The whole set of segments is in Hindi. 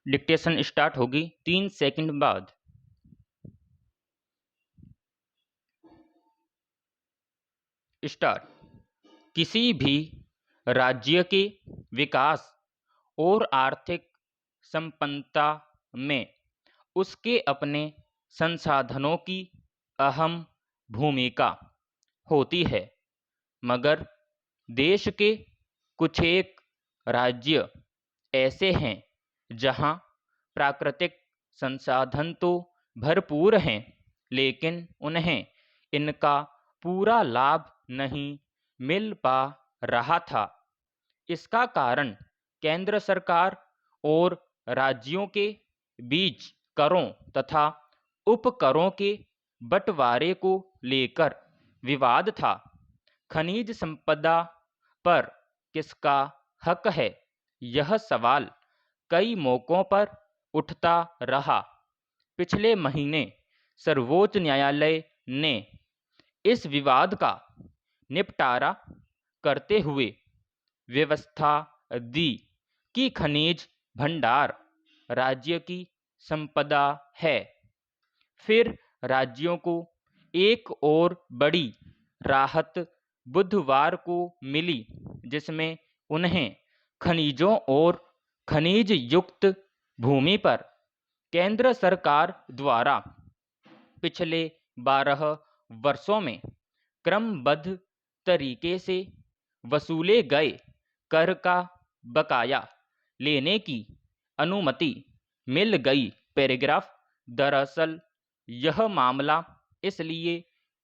डिक्टेशन स्टार्ट होगी 3 सेकंड बाद। स्टार्ट। किसी भी राज्य के विकास और आर्थिक संपन्नता में उसके अपने संसाधनों की अहम भूमिका होती है, मगर देश के कुछ एक राज्य ऐसे हैं जहां प्राकृतिक संसाधन तो भरपूर हैं, लेकिन उन्हें इनका पूरा लाभ नहीं मिल पा रहा था। इसका कारण केंद्र सरकार और राज्यों के बीच करों तथा उपकरों के बंटवारे को लेकर विवाद था। खनिज संपदा पर किसका हक है, यह सवाल कई मौकों पर उठता रहा। पिछले महीने सर्वोच्च न्यायालय ने इस विवाद का निपटारा करते हुए व्यवस्था दी कि खनिज भंडार राज्य की संपदा है। फिर राज्यों को एक और बड़ी राहत बुधवार को मिली, जिसमें उन्हें खनिजों और खनिज युक्त भूमि पर केंद्र सरकार द्वारा पिछले 12 वर्षों में क्रमबद्ध तरीके से वसूले गए कर का बकाया लेने की अनुमति मिल गई। पैराग्राफ। दरअसल यह मामला इसलिए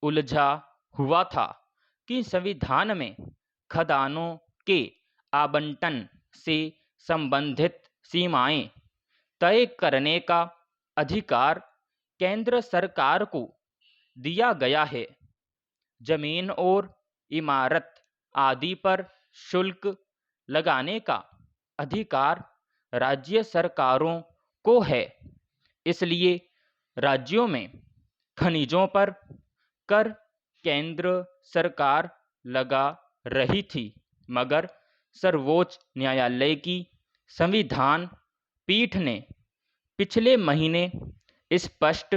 उलझा हुआ था कि संविधान में खदानों के आवंटन से संबंधित सीमाएं तय करने का अधिकार केंद्र सरकार को दिया गया है। जमीन और इमारत आदि पर शुल्क लगाने का अधिकार राज्य सरकारों को है। इसलिए राज्यों में खनिजों पर कर केंद्र सरकार लगा रही थी, मगर सर्वोच्च न्यायालय की संविधान पीठ ने पिछले महीने स्पष्ट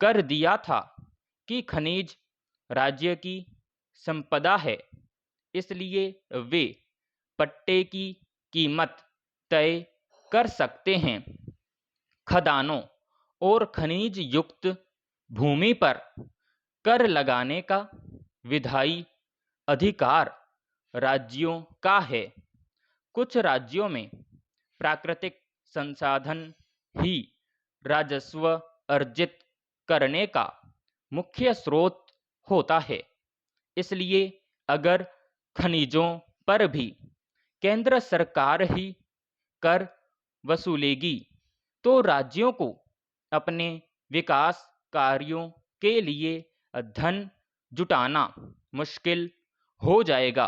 कर दिया था कि खनिज राज्य की संपदा है, इसलिए वे पट्टे की कीमत तय कर सकते हैं। खदानों और खनिज युक्त भूमि पर कर लगाने का विधायी अधिकार राज्यों का है। कुछ राज्यों में प्राकृतिक संसाधन ही राजस्व अर्जित करने का मुख्य स्रोत होता है। इसलिए अगर खनिजों पर भी केंद्र सरकार ही कर वसूलेगी तो राज्यों को अपने विकास कार्यों के लिए धन जुटाना मुश्किल हो जाएगा।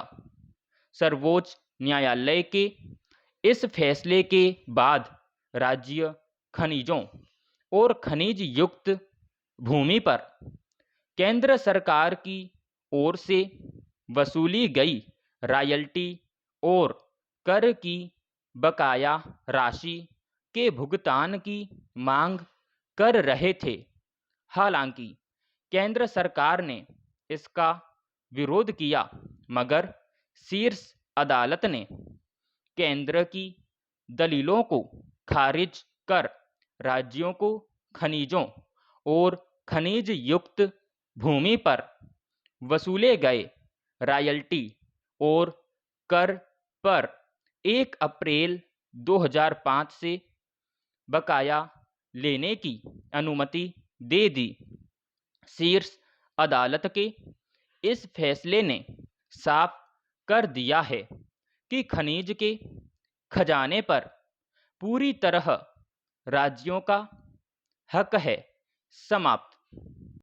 सर्वोच्च न्यायालय के इस फैसले के बाद राज्य खनिजों और खनिज युक्त भूमि पर केंद्र सरकार की ओर से वसूली गई रॉयल्टी और कर की बकाया राशि के भुगतान की मांग कर रहे थे। हालांकि केंद्र सरकार ने इसका विरोध किया, मगर शीर्ष अदालत ने केंद्र की दलीलों को खारिज कर राज्यों को खनिजों और खनिज युक्त भूमि पर वसूले गए रॉयल्टी और कर पर 1 अप्रैल 2005 से बकाया लेने की अनुमति दे दी। शीर्ष अदालत के इस फैसले ने साफ कर दिया है कि खनिज के खजाने पर पूरी तरह राज्यों का हक है। समाप्त।